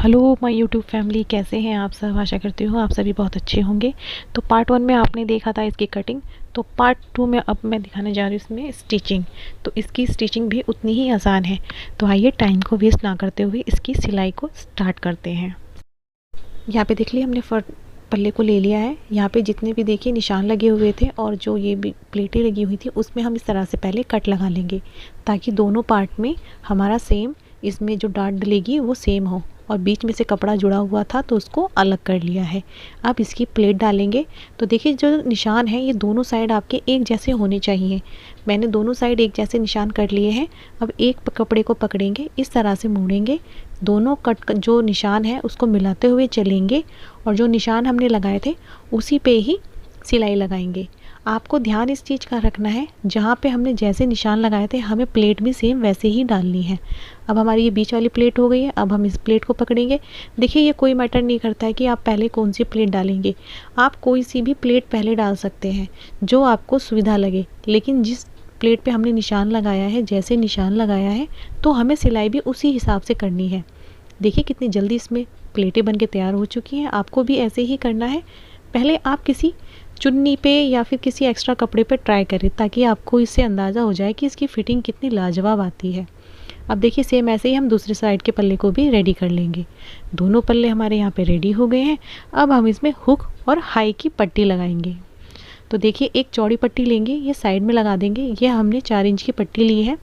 Hello my YouTube family, कैसे हैं आप सब। आशा करती हूँ आप सभी बहुत अच्छे होंगे। तो पार्ट 1 में आपने देखा था इसकी कटिंग, तो पार्ट 2 में अब मैं दिखाने जा रही हूँ इसमें स्टिचिंग। तो इसकी स्टिचिंग भी उतनी ही आसान है। तो आइए टाइम को वेस्ट ना करते हुए इसकी सिलाई को स्टार्ट करते हैं। यहाँ पे देख लिया हमने पल्ले को ले लिया है। यहाँ पे जितने भी देखिए निशान लगे हुए थे और जो ये भी प्लेटें लगी हुई थी उसमें हम इस तरह से पहले कट लगा लेंगे, ताकि दोनों पार्ट में हमारा सेम, इसमें जो डार्ट डलेगी वो सेम हो। और बीच में से कपड़ा जुड़ा हुआ था तो उसको अलग कर लिया है। अब इसकी प्लेट डालेंगे। तो देखिए जो निशान है ये दोनों साइड आपके एक जैसे होने चाहिए। मैंने दोनों साइड एक जैसे निशान कर लिए हैं। अब एक कपड़े को पकड़ेंगे, इस तरह से मोड़ेंगे, दोनों कट जो निशान है उसको मिलाते हुए चलेंगे और जो निशान हमने लगाए थे उसी पे ही सिलाई लगाएंगे। आपको ध्यान इस चीज़ का रखना है, जहाँ पे हमने जैसे निशान लगाए थे हमें प्लेट भी सेम वैसे ही डालनी है। अब हमारी ये बीच वाली प्लेट हो गई है। अब हम इस प्लेट को पकड़ेंगे। देखिए ये कोई मैटर नहीं करता है कि आप पहले कौन सी प्लेट डालेंगे। आप कोई सी भी प्लेट पहले डाल सकते हैं जो आपको सुविधा लगे, लेकिन जिस प्लेट पे हमने निशान लगाया है, जैसे निशान लगाया है तो हमें सिलाई भी उसी हिसाब से करनी है। देखिए कितनी जल्दी इसमें प्लेटें बन के तैयार हो चुकी हैं। आपको भी ऐसे ही करना है। पहले आप किसी चुन्नी पे या फिर किसी एक्स्ट्रा कपड़े पे ट्राई करें, ताकि आपको इससे अंदाज़ा हो जाए कि इसकी फ़िटिंग कितनी लाजवाब आती है। अब देखिए सेम ऐसे ही हम दूसरे साइड के पल्ले को भी रेडी कर लेंगे। दोनों पल्ले हमारे यहाँ पे रेडी हो गए हैं। अब हम इसमें हुक और हाई की पट्टी लगाएंगे। तो देखिए एक चौड़ी पट्टी लेंगे, ये साइड में लगा देंगे। ये हमने 4 इंच की पट्टी ली है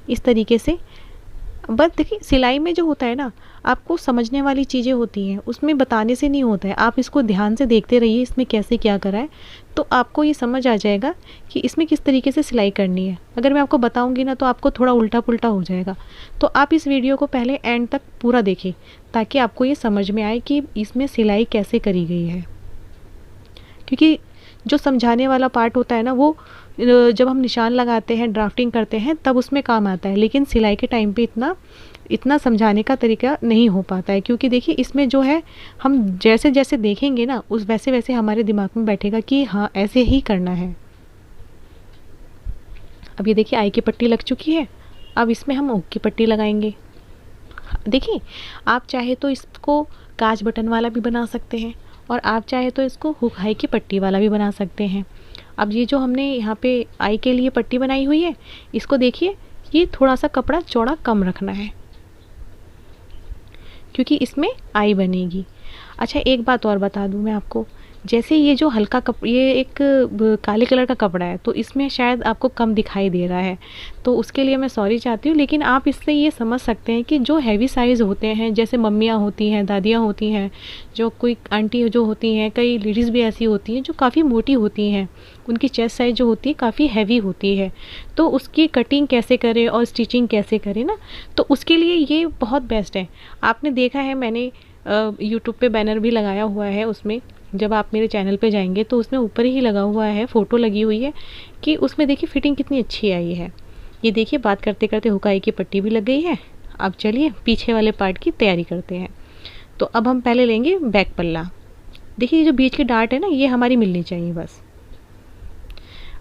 इस तरीके से। बस देखिए सिलाई में जो होता है ना, आपको समझने वाली चीज़ें होती हैं, उसमें बताने से नहीं होता है। आप इसको ध्यान से देखते रहिए इसमें कैसे क्या करा है, तो आपको ये समझ आ जाएगा कि इसमें किस तरीके से सिलाई करनी है। अगर मैं आपको बताऊंगी ना तो आपको थोड़ा उल्टा पुल्टा हो जाएगा। तो आप इस वीडियो को पहले एंड तक पूरा देखें, ताकि आपको ये समझ में आए कि इसमें सिलाई कैसे करी गई है। क्योंकि जो समझाने वाला पार्ट होता है ना, वो जब हम निशान लगाते हैं, ड्राफ्टिंग करते हैं, तब उसमें काम आता है। लेकिन सिलाई के टाइम पे इतना समझाने का तरीका नहीं हो पाता है। क्योंकि देखिए इसमें जो है, हम जैसे जैसे देखेंगे ना उस वैसे वैसे हमारे दिमाग में बैठेगा कि हाँ ऐसे ही करना है। अब ये देखिए आई की पट्टी लग चुकी है। अब इसमें हम हुक की पट्टी लगाएंगे। देखिए आप चाहे तो इसको काज बटन वाला भी बना सकते हैं, और आप चाहे तो इसको हुक हाई की पट्टी वाला भी बना सकते हैं। अब ये जो हमने यहाँ पे आई के लिए पट्टी बनाई हुई है, इसको देखिए ये थोड़ा सा कपड़ा चौड़ा कम रखना है, क्योंकि इसमें आई बनेगी। अच्छा एक बात और बता दूँ मैं आपको, जैसे ये जो हल्का ये एक काले कलर का कपड़ा है, तो इसमें शायद आपको कम दिखाई दे रहा है, तो उसके लिए मैं सॉरी चाहती हूँ। लेकिन आप इससे ये समझ सकते हैं कि जो हैवी साइज़ होते हैं, जैसे मम्मियाँ होती हैं, दादियाँ होती हैं, जो कोई आंटी जो होती हैं, कई लेडीज़ भी ऐसी होती हैं जो काफ़ी मोटी होती हैं, उनकी चेस्ट साइज़ जो होती है काफ़ी हैवी होती है, तो उसकी कटिंग कैसे करें और स्टिचिंग कैसे करें ना, तो उसके लिए ये बहुत बेस्ट है। आपने देखा है मैंने यूट्यूब पे बैनर भी लगाया हुआ है, उसमें जब आप मेरे चैनल पे जाएंगे तो उसमें ऊपर ही लगा हुआ है, फ़ोटो लगी हुई है कि उसमें देखिए फ़िटिंग कितनी अच्छी आई है। ये देखिए बात करते करते हुकाई की पट्टी भी लग गई है। अब चलिए पीछे वाले पार्ट की तैयारी करते हैं। तो अब हम पहले लेंगे बैक पल्ला। देखिए जो बीच की डार्ट है ना, ये हमारी मिलनी चाहिए बस।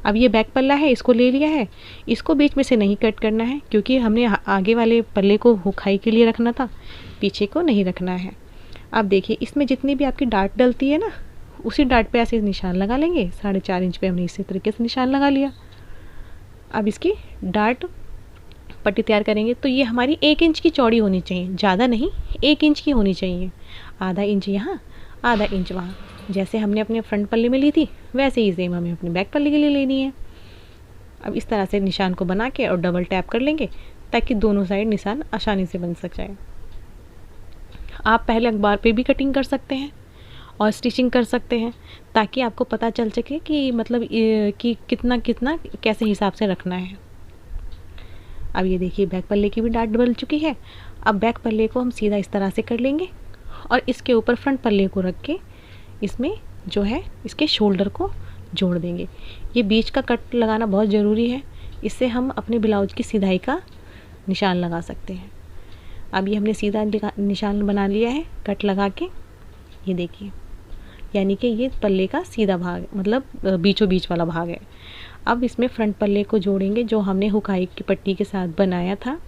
अब ये बैक पल्ला है, इसको ले लिया है। इसको बीच में से नहीं कट करना है, क्योंकि हमने आगे वाले पल्ले को हुकाई के लिए रखना था, पीछे को नहीं रखना है। अब देखिए इसमें जितनी भी आपकी डार्ट डलती है ना, उसी डार्ट पे ऐसे निशान लगा लेंगे। 4.5 इंच पे हमने इसी तरीके से निशान लगा लिया। अब इसकी डार्ट पट्टी तैयार करेंगे। तो ये हमारी 1 इंच की चौड़ी होनी चाहिए, ज़्यादा नहीं, 1 इंच की होनी चाहिए। आधा इंच यहाँ, आधा इंच वहाँ। जैसे हमने अपने फ्रंट पल्ले में ली थी, वैसे ही सेम हमें अपने बैक पल्ले के लिए लेनी है। अब इस तरह से निशान को बना के और डबल टैप कर लेंगे, ताकि दोनों साइड निशान आसानी से बन सक जाए। आप पहले अखबार पे भी कटिंग कर सकते हैं और स्टिचिंग कर सकते हैं, ताकि आपको पता चल सके कि मतलब कि कितना कितना कैसे हिसाब से रखना है। अब ये देखिए बैक पल्ले की भी डार्ट बन चुकी है। अब बैक पल्ले को हम सीधा इस तरह से कर लेंगे और इसके ऊपर फ्रंट पल्ले को रख के इसमें जो है इसके शोल्डर को जोड़ देंगे। ये बीच का कट लगाना बहुत ज़रूरी है, इससे हम अपने ब्लाउज की सिधाई का निशान लगा सकते हैं। अब ये हमने सीधा निशान बना लिया है कट लगा के। ये देखिए, यानी कि ये पल्ले का सीधा भाग, मतलब बीचों बीच वाला भाग है। अब इसमें फ्रंट पल्ले को जोड़ेंगे जो हमने हुकाई की पट्टी के साथ बनाया था।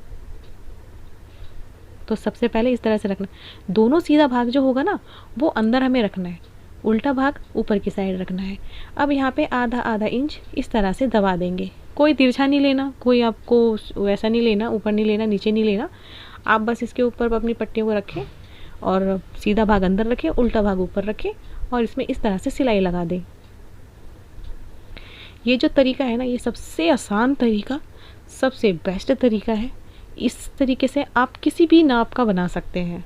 तो सबसे पहले इस तरह से रखना, दोनों सीधा भाग जो होगा ना वो अंदर हमें रखना है, उल्टा भाग ऊपर की साइड रखना है। अब यहाँ पे आधा आधा इंच इस तरह से दबा देंगे, कोई तिरछा नहीं लेना, कोई आपको वैसा नहीं लेना, ऊपर नहीं लेना नीचे नहीं लेना, आप बस इसके ऊपर अपनी पट्टियों को रखें और सीधा भाग अंदर रखें, उल्टा भाग ऊपर रखें और इसमें इस तरह से सिलाई लगा दें। ये जो तरीका है ना ये सबसे आसान तरीका, सबसे बेस्ट तरीका है। इस तरीके से आप किसी भी नाप का बना सकते हैं।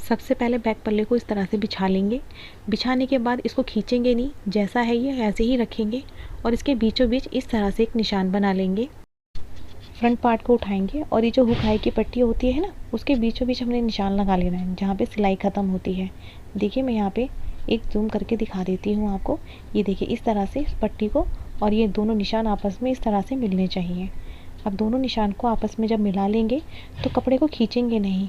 सबसे पहले बैक पल्ले को इस तरह से बिछा लेंगे, बिछाने के बाद इसको खींचेंगे नहीं, जैसा है ये ऐसे ही रखेंगे और इसके बीचों बीच इस तरह से एक निशान बना लेंगे। फ्रंट पार्ट को उठाएंगे और ये जो हुकाई की पट्टी होती है ना उसके बीचों बीच हमने निशान लगा लेना है जहाँ पे सिलाई ख़त्म होती है। देखिए मैं यहाँ पे एक जूम करके दिखा देती हूँ आपको, ये देखिए इस तरह से इस पट्टी को और ये दोनों निशान आपस में इस तरह से मिलने चाहिए। अब दोनों निशान को आपस में जब मिला लेंगे तो कपड़े को खींचेंगे नहीं।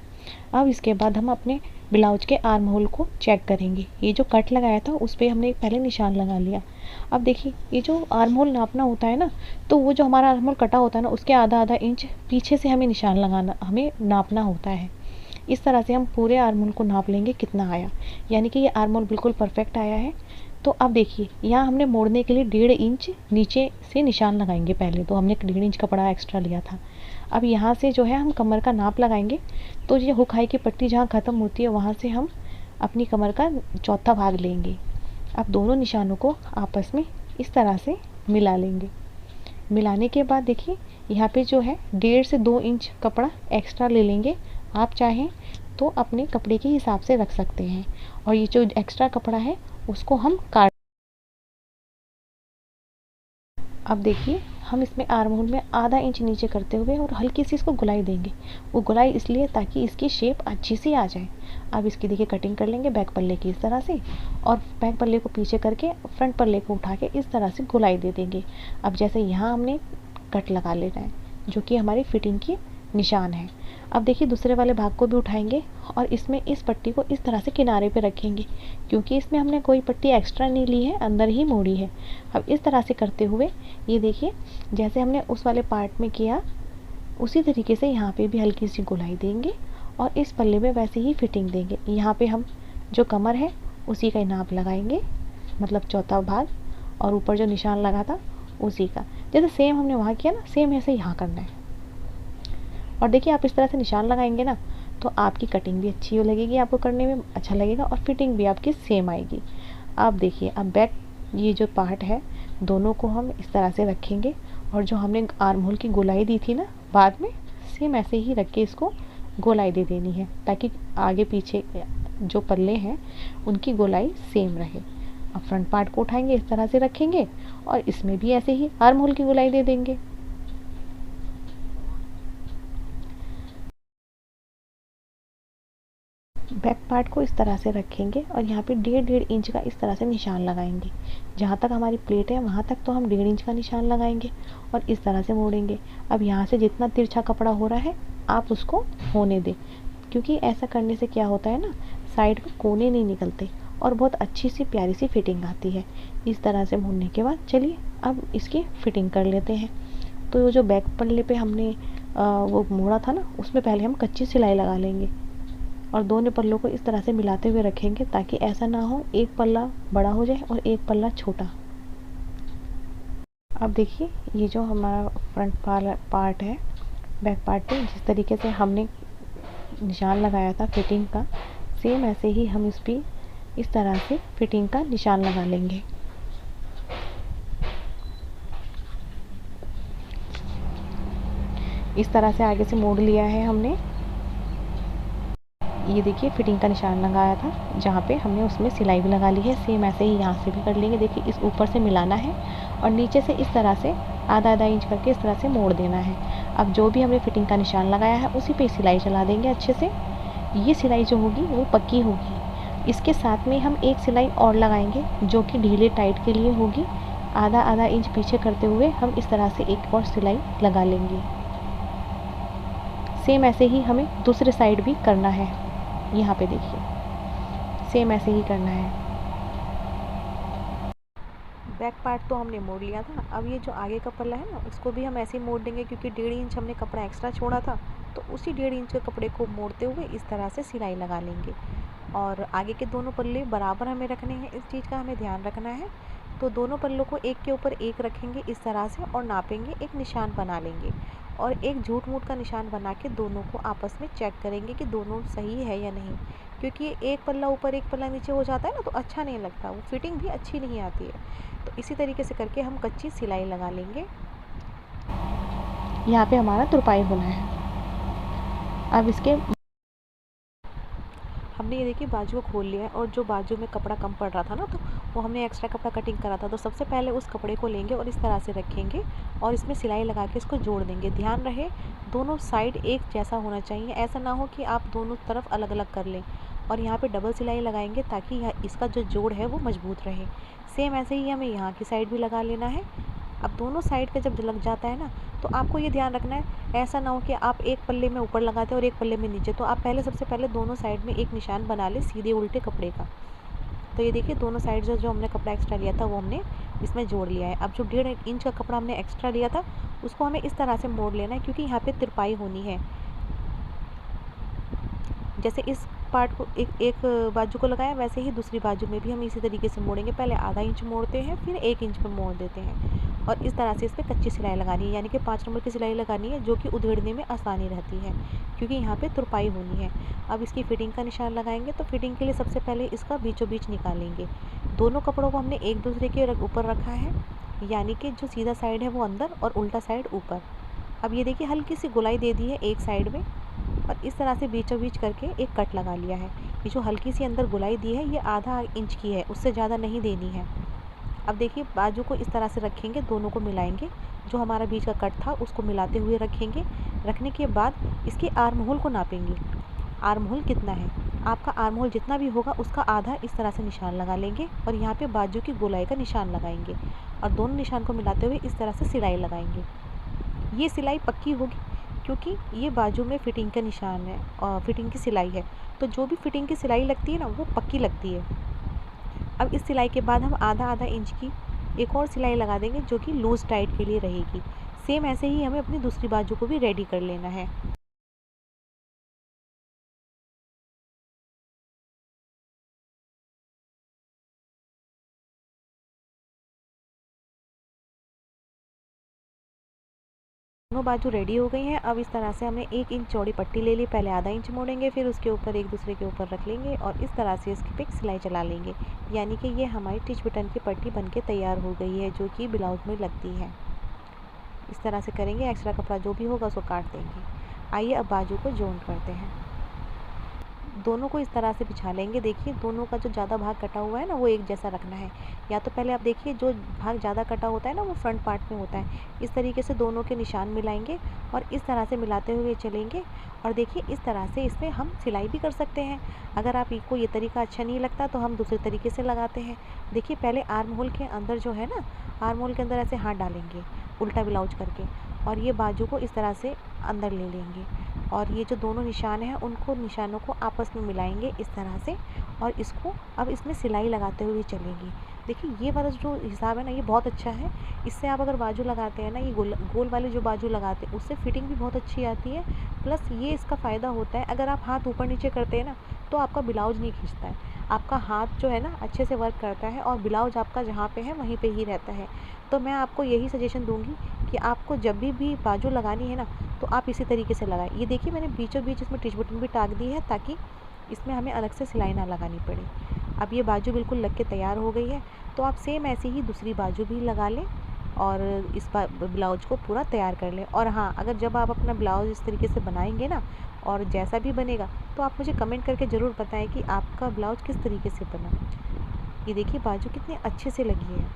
अब इसके बाद हम अपने ब्लाउज के आर्म होल को चेक करेंगे। ये जो कट लगाया था उस पर हमने पहले निशान लगा लिया। अब देखिए ये जो आर्म होल नापना होता है ना, तो वो जो हमारा आर्म होल कटा होता है ना उसके आधा आधा इंच पीछे से हमें निशान लगाना, हमें नापना होता है। इस तरह से हम पूरे आर्म होल को नाप लेंगे कितना आया, यानी कि ये आर्म होल बिल्कुल परफेक्ट आया है। तो अब देखिए यहाँ हमने मोड़ने के लिए 1.5 इंच नीचे से निशान लगाएंगे। पहले तो हमने 1.5 इंच कपड़ा एक्स्ट्रा लिया था। अब यहाँ से जो है हम कमर का नाप लगाएंगे, तो ये हुकाई की पट्टी जहाँ ख़त्म होती है वहाँ से हम अपनी कमर का चौथा भाग लेंगे। अब दोनों निशानों को आपस में इस तरह से मिला लेंगे। मिलाने के बाद देखिए यहाँ पे जो है 1.5 से 2 इंच कपड़ा एक्स्ट्रा ले लेंगे। आप चाहें तो अपने कपड़े के हिसाब से रख सकते हैं और ये जो एक्स्ट्रा कपड़ा है उसको हम काट। अब देखिए हम इसमें आर्म होल में आधा इंच नीचे करते हुए और हल्की सी इसको गुलाई देंगे। वो गुलाई इसलिए ताकि इसकी शेप अच्छी सी आ जाए। अब इसकी देखिए कटिंग कर लेंगे बैक पल्ले की इस तरह से और बैक पल्ले को पीछे करके फ्रंट पल्ले को उठा के इस तरह से गुलाई दे देंगे। अब जैसे यहाँ हमने कट लगा लेना है जो कि हमारी फिटिंग की निशान है। अब देखिए दूसरे वाले भाग को भी उठाएंगे और इसमें इस पट्टी को इस तरह से किनारे पे रखेंगे, क्योंकि इसमें हमने कोई पट्टी एक्स्ट्रा नहीं ली है, अंदर ही मोड़ी है। अब इस तरह से करते हुए ये देखिए जैसे हमने उस वाले पार्ट में किया उसी तरीके से यहाँ पे भी हल्की सी गुलाई देंगे और इस पल्ले में वैसे ही फिटिंग देंगे। यहाँ पे हम जो कमर है उसी का नाप लगाएंगे, मतलब चौथा भाग, और ऊपर जो निशान लगा था उसी का। जैसे सेम हमने वहाँ किया ना सेम ऐसे यहाँ करना है। और देखिए आप इस तरह से निशान लगाएंगे ना तो आपकी कटिंग भी अच्छी हो लगेगी, आपको करने में अच्छा लगेगा और फिटिंग भी आपकी सेम आएगी। आप देखिए अब बैक ये जो पार्ट है दोनों को हम इस तरह से रखेंगे और जो हमने आर्म होल की गोलाई दी थी ना बाद में, सेम ऐसे ही रख के इसको गोलाई दे देनी है ताकि आगे पीछे जो पल्ले हैं उनकी गोलाई सेम रहे। अब फ्रंट पार्ट को उठाएंगे इस तरह से रखेंगे और इसमें भी ऐसे ही आर्म होल की गोलाई दे देंगे। बैक पार्ट को इस तरह से रखेंगे और यहाँ पे 1.5 इंच का इस तरह से निशान लगाएंगे। जहाँ तक हमारी प्लेट है वहाँ तक तो हम 1.5 इंच का निशान लगाएंगे और इस तरह से मोड़ेंगे। अब यहाँ से जितना तिरछा कपड़ा हो रहा है आप उसको होने दें, क्योंकि ऐसा करने से क्या होता है ना साइड में कोने नहीं निकलते और बहुत अच्छी सी प्यारी सी फिटिंग आती है। इस तरह से मोड़ने के बाद चलिए अब इसकी फिटिंग कर लेते हैं। तो जो बैक पल्ले पे हमने वो मोड़ा था ना उसमें पहले हम कच्ची सिलाई लगा लेंगे और दोनों पल्लों को इस तरह से मिलाते हुए रखेंगे ताकि ऐसा ना हो एक पल्ला बड़ा हो जाए और एक पल्ला छोटा। अब देखिए ये जो हमारा फ्रंट पार्ट है बैक पार्ट पे जिस तरीके से हमने निशान लगाया था फिटिंग का, सेम ऐसे ही हम इस पर इस तरह से फिटिंग का निशान लगा लेंगे। इस तरह से आगे से मोड़ लिया है हमने। ये देखिए फिटिंग का निशान लगाया था जहाँ पे हमने उसमें सिलाई भी लगा ली है, सेम ऐसे ही यहाँ से भी कर लेंगे। देखिए इस ऊपर से मिलाना है और नीचे से इस तरह से आधा आधा इंच करके इस तरह से मोड़ देना है। अब जो भी हमने फिटिंग का निशान लगाया है उसी पे सिलाई चला देंगे अच्छे से। ये सिलाई जो होगी वो पक्की होगी। इसके साथ में हम एक सिलाई और लगाएंगे जो कि ढीले टाइट के लिए होगी। आधा आधा इंच पीछे करते हुए हम इस तरह से एक और सिलाई लगा लेंगे। सेम ऐसे ही हमें दूसरे साइड भी करना है। यहाँ पे देखिए सेम ऐसे ही करना है। बैक पार्ट तो हमने मोड़ लिया था। अब ये जो आगे का पल्ला है ना उसको भी हम ऐसे ही मोड़ देंगे, क्योंकि 1.5 इंच हमने कपड़ा एक्स्ट्रा छोड़ा था तो उसी 1.5 इंच के कपड़े को मोड़ते हुए इस तरह से सिलाई लगा लेंगे। और आगे के दोनों पल्ले बराबर हमें रखने हैं, इस चीज़ का हमें ध्यान रखना है। तो दोनों पल्लों को एक के ऊपर एक रखेंगे इस तरह से और नापेंगे, एक निशान बना लेंगे और एक झूठ मूठ का निशान बना के दोनों को आपस में चेक करेंगे कि दोनों सही है या नहीं, क्योंकि एक पल्ला ऊपर एक पल्ला नीचे हो जाता है ना, तो अच्छा नहीं लगता, वो फिटिंग भी अच्छी नहीं आती है। तो इसी तरीके से करके हम कच्ची सिलाई लगा लेंगे। यहाँ पे हमारा तुरपाई होना है। अब इसके हमने ये देखिए बाजू को खोल लिया है और जो बाजू में कपड़ा कम पड़ रहा था ना, तो वो हमने एक्स्ट्रा कपड़ा कटिंग करा था। तो सबसे पहले उस कपड़े को लेंगे और इस तरह से रखेंगे और इसमें सिलाई लगा के इसको जोड़ देंगे। ध्यान रहे दोनों साइड एक जैसा होना चाहिए, ऐसा ना हो कि आप दोनों तरफ अलग अलग कर लें। और यहाँ पे डबल सिलाई लगाएंगे ताकि इसका जो जोड़ है वो मजबूत रहे। सेम ऐसे ही हमें यहाँ की साइड भी लगा लेना है। अब दोनों साइड पे जब लग जाता है ना, तो आपको ये ध्यान रखना है ऐसा ना हो कि आप एक पल्ले में ऊपर लगाते और एक पल्ले में नीचे। तो आप पहले सबसे पहले दोनों साइड में एक निशान बना लें सीधे उल्टे कपड़े का। तो ये देखिए दोनों साइड जो हमने कपड़ा एक्स्ट्रा लिया था वो हमने इसमें जोड़ लिया है। अब जो 1.5 इंच का कपड़ा हमने एक्स्ट्रा लिया था उसको हमें इस तरह से मोड़ लेना है, क्योंकि यहाँ पे तिरपाई होनी है। जैसे इस पार्ट को एक बाजू को लगाया, वैसे ही दूसरी बाजू में भी हम इसी तरीके से मोड़ेंगे। पहले आधा इंच मोड़ते हैं, फिर 1 इंच पे मोड़ देते हैं और इस तरह से इस पर कच्ची सिलाई लगानी है, यानी कि 5 नंबर की सिलाई लगानी है, जो कि उधेड़ने में आसानी रहती है क्योंकि यहाँ पे तुरपाई होनी है। अब इसकी फिटिंग का निशान लगाएंगे। तो फिटिंग के लिए सबसे पहले इसका बीचों बीच निकालेंगे। दोनों कपड़ों को हमने एक दूसरे के ऊपर रखा है, यानी कि जो सीधा साइड है वो अंदर और उल्टा साइड ऊपर। अब ये देखिए हल्की सी गोलाई दे दी है एक साइड में और इस तरह से बीचों बीच करके एक कट लगा लिया है। ये जो हल्की सी अंदर गोलाई दी है ये आधा इंच की है, उससे ज़्यादा नहीं देनी है। अब देखिए बाजू को इस तरह से रखेंगे, दोनों को मिलाएंगे। जो हमारा बीच का कट था उसको मिलाते हुए रखेंगे। रखने के बाद इसके आर्म होल को नापेंगे। आर्म होल कितना है, आपका आर्म होल जितना भी होगा उसका आधा इस तरह से निशान लगा लेंगे और यहाँ पे बाजू की गोलाई का निशान लगाएंगे और दोनों निशान को मिलाते हुए इस तरह से सिलाई लगाएंगे। ये सिलाई पक्की होगी क्योंकि ये बाजू में फिटिंग का निशान है और फिटिंग की सिलाई है। तो जो भी फिटिंग की सिलाई लगती है ना वो पक्की लगती है। अब इस सिलाई के बाद हम आधा आधा इंच की एक और सिलाई लगा देंगे जो कि लूज़ टाइट के लिए रहेगी। सेम ऐसे ही हमें अपनी दूसरी बाजू को भी रेडी कर लेना है। दोनों बाजू रेडी हो गई हैं। अब इस तरह से हमने 1 इंच चौड़ी पट्टी ले ली, पहले आधा इंच मोड़ेंगे, फिर उसके ऊपर एक दूसरे के ऊपर रख लेंगे और इस तरह से इसकी पे सिलाई चला लेंगे, यानी कि ये हमारी टिच बटन की पट्टी बनके तैयार हो गई है जो कि ब्लाउज में लगती है। इस तरह से करेंगे, एक्स्ट्रा कपड़ा जो भी होगा उसको काट देंगे। आइए अब बाजू को जॉइंट करते हैं। दोनों को इस तरह से बिछा लेंगे। देखिए दोनों का जो ज़्यादा भाग कटा हुआ है ना वो एक जैसा रखना है। या तो पहले आप देखिए जो भाग ज़्यादा कटा होता है ना वो फ्रंट पार्ट में होता है। इस तरीके से दोनों के निशान मिलाएंगे और इस तरह से मिलाते हुए चलेंगे। और देखिए इस तरह से इसमें हम सिलाई भी कर सकते हैं। अगर आपको ये तरीका अच्छा नहीं लगता तो हम दूसरे तरीके से लगाते हैं। देखिए पहले आर्म होल के अंदर जो है ना, आर्म होल के अंदर ऐसे हाथ डालेंगे उल्टा ब्लाउज करके और ये बाजू को इस तरह से अंदर ले लेंगे और ये जो दोनों निशान हैं उनको निशानों को आपस में मिलाएंगे इस तरह से और इसको अब इसमें सिलाई लगाते हुए चलेंगे। देखिए ये वाला जो हिसाब है ना ये बहुत अच्छा है। इससे आप अगर बाजू लगाते हैं ना, ये गोल वाली जो बाजू लगाते हैं उससे फिटिंग भी बहुत अच्छी आती है। प्लस ये इसका फ़ायदा होता है अगर आप हाथ ऊपर नीचे करते हैं ना तो आपका ब्लाउज नहीं खींचता है, आपका हाथ जो है ना अच्छे से वर्क करता है और ब्लाउज आपका जहाँ पे है वहीं पे ही रहता है। तो मैं आपको यही सजेशन दूंगी कि आपको जब भी बाजू लगानी है ना तो आप इसी तरीके से लगाएं। ये देखिए मैंने बीचों बीच इसमें टिच बटन भी टाक दी है ताकि इसमें हमें अलग से सिलाई ना लगानी पड़े। अब ये बाजू बिल्कुल लग के तैयार हो गई है। तो आप सेम ऐसे ही दूसरी बाजू भी लगा लें और इस ब्लाउज को पूरा तैयार कर लें। और हाँ, अगर जब आप अपना ब्लाउज इस तरीके से बनाएंगे ना और जैसा भी बनेगा तो आप मुझे कमेंट करके ज़रूर बताएं कि आपका ब्लाउज किस तरीके से बना। ये देखिए बाजू कितनी अच्छे से लगी है।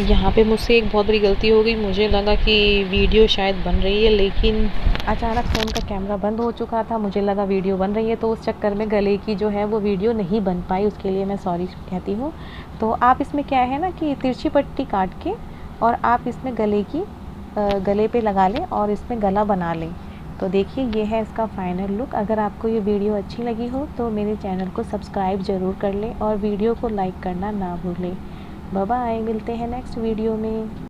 यहाँ पे मुझसे एक बहुत बड़ी गलती हो गई। मुझे लगा कि वीडियो शायद बन रही है, लेकिन अचानक फ़ोन का कैमरा बंद हो चुका था। मुझे लगा वीडियो बन रही है, तो उस चक्कर में गले की जो है वो वीडियो नहीं बन पाई। उसके लिए मैं सॉरी कहती हूँ। तो आप इसमें क्या है ना कि तिरछी पट्टी काट के और आप इसमें गले पे लगा लें और इसमें गला बना लें। तो देखिए ये है इसका फाइनल लुक। अगर आपको ये वीडियो अच्छी लगी हो तो मेरे चैनल को सब्सक्राइब ज़रूर कर लें और वीडियो को लाइक करना ना भूलें। बाय बाय, मिलते हैं नेक्स्ट वीडियो में।